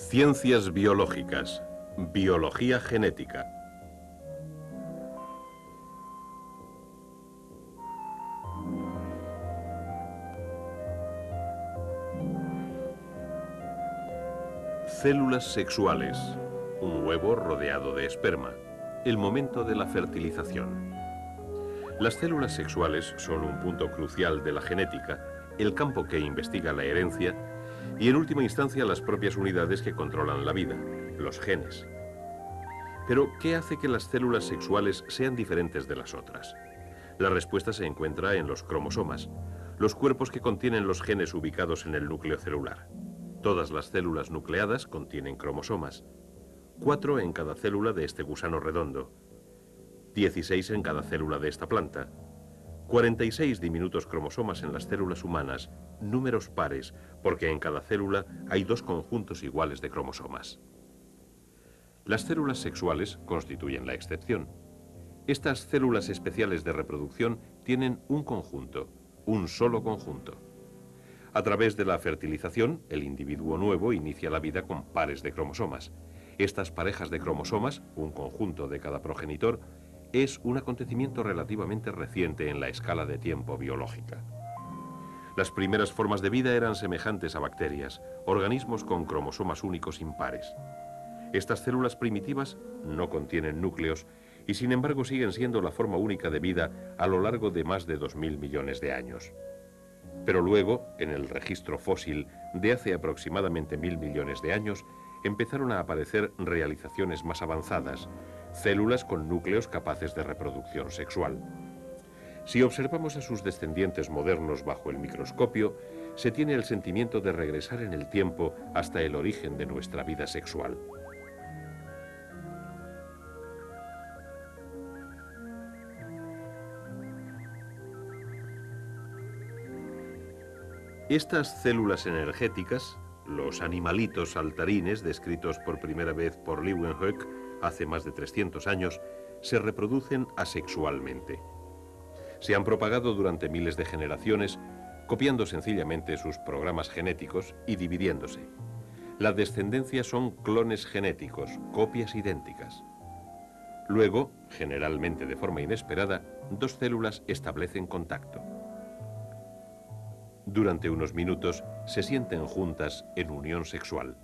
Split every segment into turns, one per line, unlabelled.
Ciencias biológicas, biología genética. Células sexuales, un huevo rodeado de esperma, el momento de la fertilización. Las células sexuales son un punto crucial de la genética, el campo que investiga la herencia y en última instancia las propias unidades que controlan la vida, los genes. Pero, ¿qué hace que las células sexuales sean diferentes de las otras? La respuesta se encuentra en los cromosomas, los cuerpos que contienen los genes ubicados en el núcleo celular. Todas las células nucleadas contienen cromosomas, 4 en cada célula de este gusano redondo, 16 en cada célula de esta planta, 46 diminutos cromosomas en las células humanas, números pares, porque en cada célula hay 2 conjuntos iguales de cromosomas. Las células sexuales constituyen la excepción. Estas células especiales de reproducción tienen un conjunto, un solo conjunto. A través de la fertilización, el individuo nuevo inicia la vida con pares de cromosomas. Estas parejas de cromosomas, un conjunto de cada progenitor, es un acontecimiento relativamente reciente en la escala de tiempo biológica. Las primeras formas de vida eran semejantes a bacterias, organismos con cromosomas únicos impares. Estas células primitivas no contienen núcleos y sin embargo siguen siendo la forma única de vida a lo largo de más de 2000 millones de años. Pero luego, en el registro fósil de hace aproximadamente 1000 millones de años, empezaron a aparecer realizaciones más avanzadas, células con núcleos capaces de reproducción sexual. Si observamos a sus descendientes modernos bajo el microscopio, se tiene el sentimiento de regresar en el tiempo hasta el origen de nuestra vida sexual. Estas células energéticas, los animalitos saltarines descritos por primera vez por Leeuwenhoek hace más de 300 años, se reproducen asexualmente. Se han propagado durante miles de generaciones, copiando sencillamente sus programas genéticos y dividiéndose. La descendencia son clones genéticos, copias idénticas. Luego, generalmente de forma inesperada, 2 células establecen contacto. Durante unos minutos se sienten juntas en unión sexual.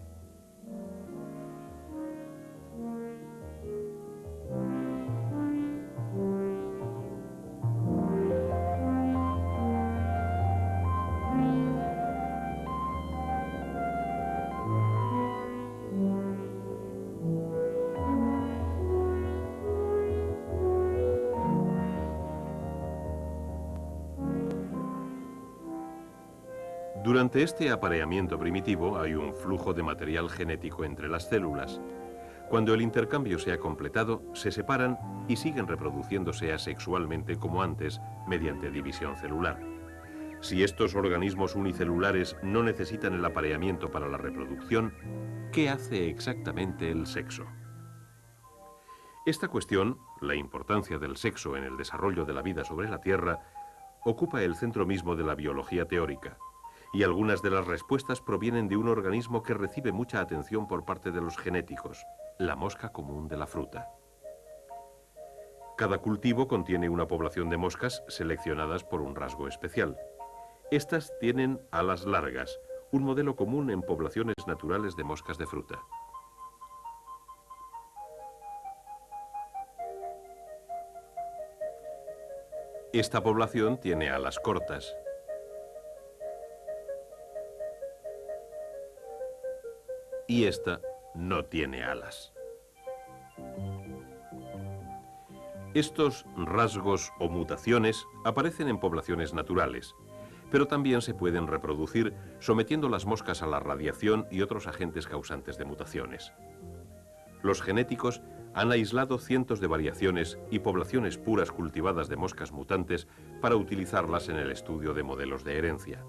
Durante este apareamiento primitivo hay un flujo de material genético entre las células. Cuando el intercambio se ha completado, se separan y siguen reproduciéndose asexualmente como antes, mediante división celular. Si estos organismos unicelulares no necesitan el apareamiento para la reproducción, ¿qué hace exactamente el sexo? Esta cuestión, la importancia del sexo en el desarrollo de la vida sobre la Tierra, ocupa el centro mismo de la biología teórica. Y algunas de las respuestas provienen de un organismo que recibe mucha atención por parte de los genéticos, la mosca común de la fruta. Cada cultivo contiene una población de moscas seleccionadas por un rasgo especial. Estas tienen alas largas, un modelo común en poblaciones naturales de moscas de fruta. Esta población tiene alas cortas. Y esta no tiene alas. Estos rasgos o mutaciones aparecen en poblaciones naturales, pero también se pueden reproducir sometiendo las moscas a la radiación y otros agentes causantes de mutaciones. Los genéticos han aislado cientos de variaciones y poblaciones puras cultivadas de moscas mutantes para utilizarlas en el estudio de modelos de herencia.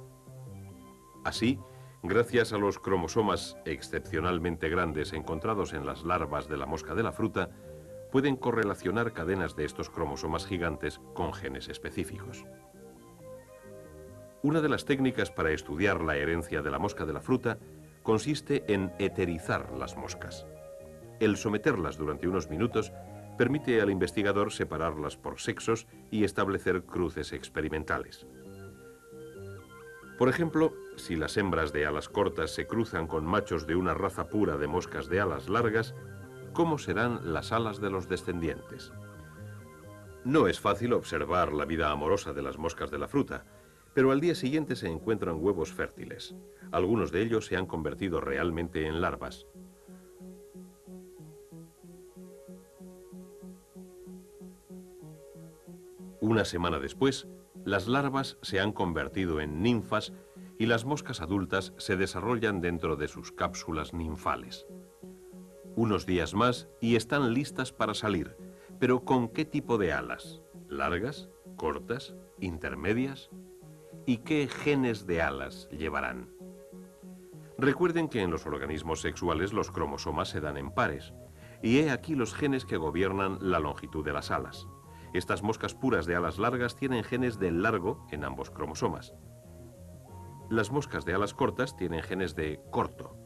Así, gracias a los cromosomas excepcionalmente grandes encontrados en las larvas de la mosca de la fruta, pueden correlacionar cadenas de estos cromosomas gigantes con genes específicos. Una de las técnicas para estudiar la herencia de la mosca de la fruta consiste en eterizar las moscas. El someterlas durante unos minutos permite al investigador separarlas por sexos y establecer cruces experimentales. Por ejemplo, si las hembras de alas cortas se cruzan con machos de una raza pura de moscas de alas largas, ¿cómo serán las alas de los descendientes? No es fácil observar la vida amorosa de las moscas de la fruta, pero al día siguiente se encuentran huevos fértiles. Algunos de ellos se han convertido realmente en larvas. Una semana después, las larvas se han convertido en ninfas y las moscas adultas se desarrollan dentro de sus cápsulas ninfales. Unos días más y están listas para salir, pero ¿con qué tipo de alas? ¿Largas? ¿Cortas? ¿Intermedias? ¿Y qué genes de alas llevarán? Recuerden que en los organismos sexuales los cromosomas se dan en pares, y he aquí los genes que gobiernan la longitud de las alas. Estas moscas puras de alas largas tienen genes de largo en ambos cromosomas. Las moscas de alas cortas tienen genes de corto.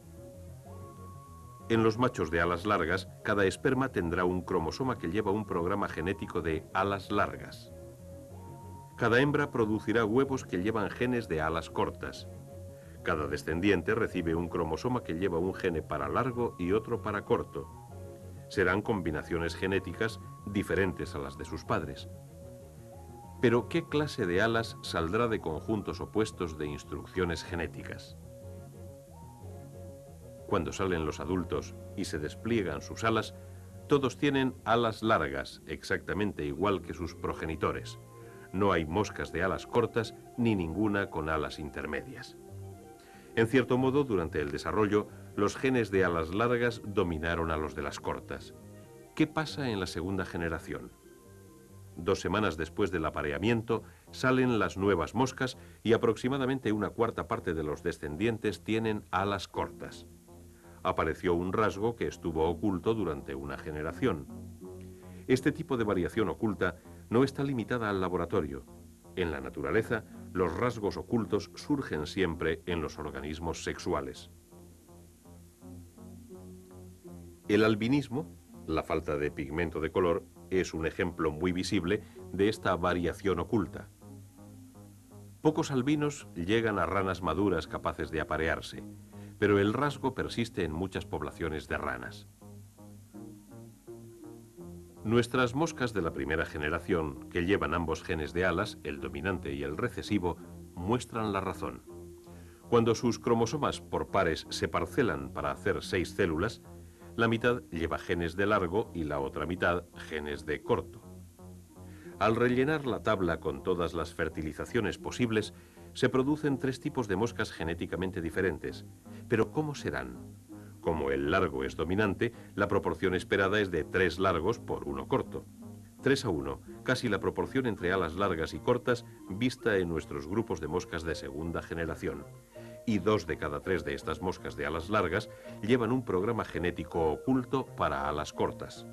En los machos de alas largas, cada esperma tendrá un cromosoma que lleva un programa genético de alas largas. Cada hembra producirá huevos que llevan genes de alas cortas. Cada descendiente recibe un cromosoma que lleva un gene para largo y otro para corto. Serán combinaciones genéticas diferentes a las de sus padres. Pero ¿qué clase de alas saldrá de conjuntos opuestos de instrucciones genéticas? Cuando salen los adultos y se despliegan sus alas, todos tienen alas largas, exactamente igual que sus progenitores. No hay moscas de alas cortas ni ninguna con alas intermedias. En cierto modo, durante el desarrollo, los genes de alas largas dominaron a los de las cortas. ¿Qué pasa en la segunda generación? 2 semanas después del apareamiento, salen las nuevas moscas y aproximadamente una cuarta parte de los descendientes tienen alas cortas. Apareció un rasgo que estuvo oculto durante una generación. Este tipo de variación oculta no está limitada al laboratorio. En la naturaleza, los rasgos ocultos surgen siempre en los organismos sexuales. El albinismo, la falta de pigmento de color, es un ejemplo muy visible de esta variación oculta. Pocos albinos llegan a ranas maduras capaces de aparearse, pero el rasgo persiste en muchas poblaciones de ranas. Nuestras moscas de la primera generación, que llevan ambos genes de alas, el dominante y el recesivo, muestran la razón. Cuando sus cromosomas por pares se parcelan para hacer 6 células, la mitad lleva genes de largo y la otra mitad genes de corto. Al rellenar la tabla con todas las fertilizaciones posibles, se producen 3 tipos de moscas genéticamente diferentes. Pero ¿cómo serán? Como el largo es dominante, la proporción esperada es de 3 largos por 1 corto. 3:1, casi la proporción entre alas largas y cortas vista en nuestros grupos de moscas de segunda generación. Y 2 de cada 3 de estas moscas de alas largas llevan un programa genético oculto para alas cortas.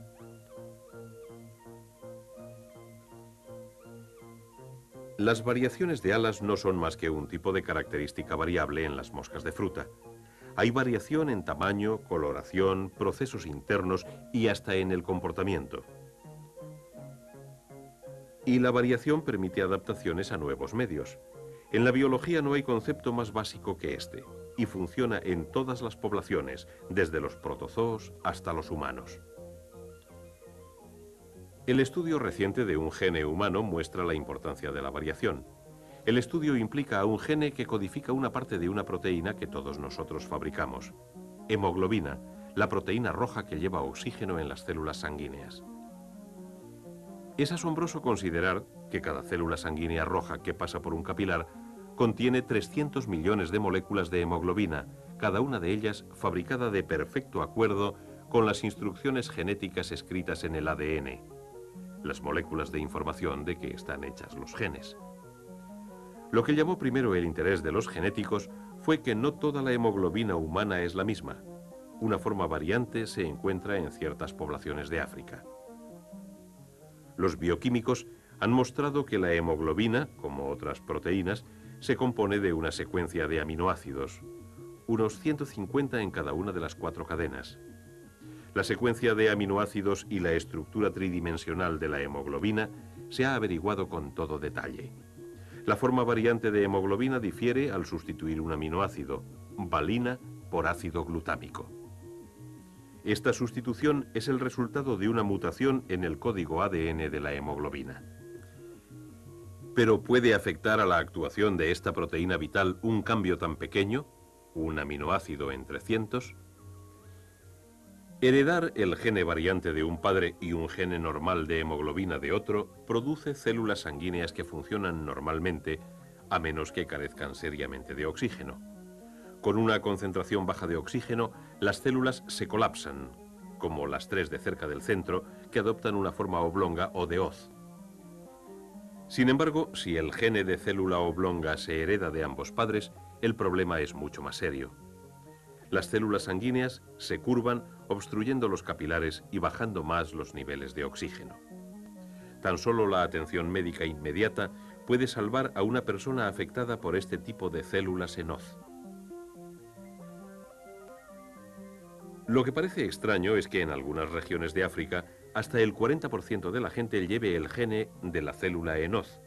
Las variaciones de alas no son más que un tipo de característica variable en las moscas de fruta. Hay variación en tamaño, coloración, procesos internos y hasta en el comportamiento. Y la variación permite adaptaciones a nuevos medios. En la biología no hay concepto más básico que este, y funciona en todas las poblaciones, desde los protozoos hasta los humanos. El estudio reciente de un gene humano muestra la importancia de la variación. El estudio implica a un gene que codifica una parte de una proteína que todos nosotros fabricamos. Hemoglobina, la proteína roja que lleva oxígeno en las células sanguíneas. Es asombroso considerar que cada célula sanguínea roja que pasa por un capilar contiene 300 millones de moléculas de hemoglobina, cada una de ellas fabricada de perfecto acuerdo con las instrucciones genéticas escritas en el ADN, las moléculas de información de que están hechas los genes. Lo que llamó primero el interés de los genéticos fue que no toda la hemoglobina humana es la misma. Una forma variante se encuentra en ciertas poblaciones de África. Los bioquímicos han mostrado que la hemoglobina, como otras proteínas, se compone de una secuencia de aminoácidos. unos 150 en cada una de las 4 cadenas. La secuencia de aminoácidos y la estructura tridimensional de la hemoglobina se ha averiguado con todo detalle. La forma variante de hemoglobina difiere al sustituir un aminoácido, valina por ácido glutámico. Esta sustitución es el resultado de una mutación en el código ADN de la hemoglobina. ¿Pero puede afectar a la actuación de esta proteína vital un cambio tan pequeño, un aminoácido entre cientos? Heredar el gene variante de un padre y un gene normal de hemoglobina de otro produce células sanguíneas que funcionan normalmente, a menos que carezcan seriamente de oxígeno. Con una concentración baja de oxígeno, las células se colapsan, como las 3 de cerca del centro, que adoptan una forma oblonga o de hoz. Sin embargo, si el gene de célula oblonga se hereda de ambos padres, el problema es mucho más serio. Las células sanguíneas se curvan, obstruyendo los capilares y bajando más los niveles de oxígeno. Tan solo la atención médica inmediata puede salvar a una persona afectada por este tipo de células en hoz. Lo que parece extraño es que en algunas regiones de África hasta el 40% de la gente lleve el gene de la célula en hoz.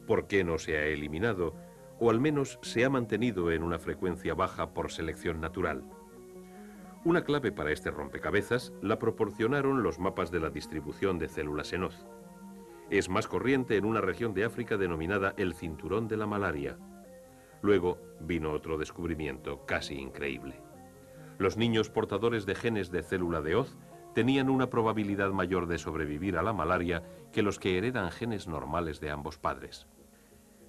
¿Por qué no se ha eliminado o al menos se ha mantenido en una frecuencia baja por selección natural? Una clave para este rompecabezas la proporcionaron los mapas de la distribución de células en hoz. Es más corriente en una región de África denominada el cinturón de la malaria. Luego vino otro descubrimiento casi increíble. Los niños portadores de genes de célula de hoz tenían una probabilidad mayor de sobrevivir a la malaria que los que heredan genes normales de ambos padres.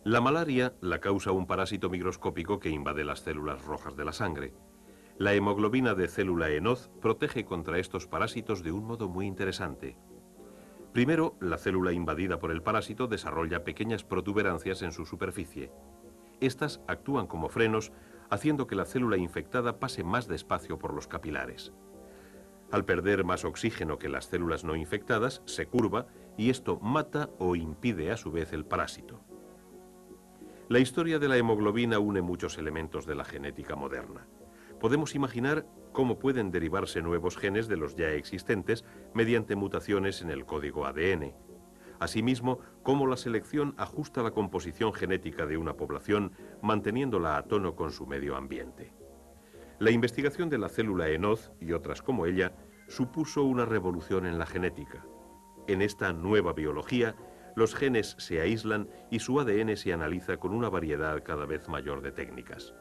La malaria la causa un parásito microscópico que invade las células rojas de la sangre. La hemoglobina de célula en hoz protege contra estos parásitos de un modo muy interesante. Primero, la célula invadida por el parásito desarrolla pequeñas protuberancias en su superficie. Estas actúan como frenos, haciendo que la célula infectada pase más despacio por los capilares. Al perder más oxígeno que las células no infectadas, se curva y esto mata o impide a su vez el parásito. La historia de la hemoglobina une muchos elementos de la genética moderna. Podemos imaginar cómo pueden derivarse nuevos genes de los ya existentes mediante mutaciones en el código ADN. Asimismo, cómo la selección ajusta la composición genética de una población, manteniéndola a tono con su medio ambiente. La investigación de la célula en hoz y otras como ella supuso una revolución en la genética. En esta nueva biología, los genes se aíslan y su ADN se analiza con una variedad cada vez mayor de técnicas.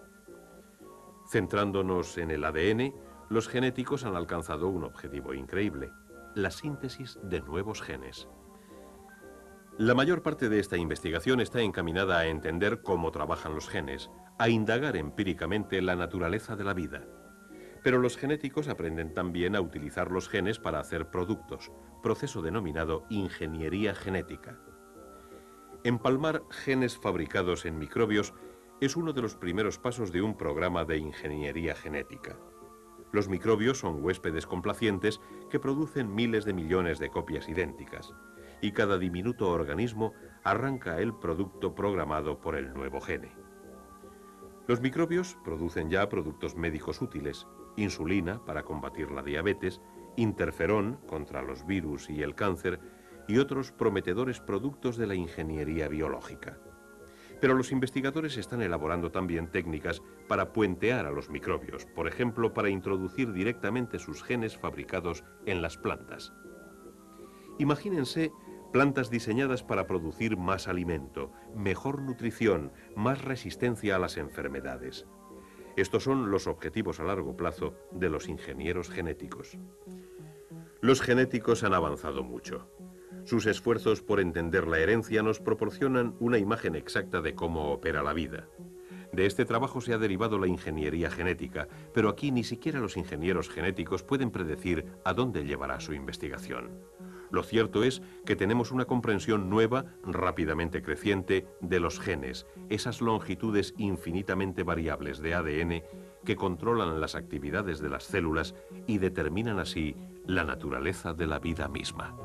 Centrándonos en el ADN, los genéticos han alcanzado un objetivo increíble: la síntesis de nuevos genes. La mayor parte de esta investigación está encaminada a entender cómo trabajan los genes, a indagar empíricamente la naturaleza de la vida. Pero los genéticos aprenden también a utilizar los genes para hacer productos, proceso denominado ingeniería genética. Empalmar genes fabricados en microbios es uno de los primeros pasos de un programa de ingeniería genética. Los microbios son huéspedes complacientes que producen miles de millones de copias idénticas, y cada diminuto organismo arranca el producto programado por el nuevo gene. Los microbios producen ya productos médicos útiles: insulina para combatir la diabetes, interferón contra los virus y el cáncer, y otros prometedores productos de la ingeniería biológica. Pero los investigadores están elaborando también técnicas para puentear a los microbios, por ejemplo, para introducir directamente sus genes fabricados en las plantas. Imagínense plantas diseñadas para producir más alimento, mejor nutrición, más resistencia a las enfermedades. Estos son los objetivos a largo plazo de los ingenieros genéticos. Los genéticos han avanzado mucho. Sus esfuerzos por entender la herencia nos proporcionan una imagen exacta de cómo opera la vida. De este trabajo se ha derivado la ingeniería genética, pero aquí ni siquiera los ingenieros genéticos pueden predecir a dónde llevará su investigación. Lo cierto es que tenemos una comprensión nueva, rápidamente creciente, de los genes, esas longitudes infinitamente variables de ADN que controlan las actividades de las células y determinan así la naturaleza de la vida misma.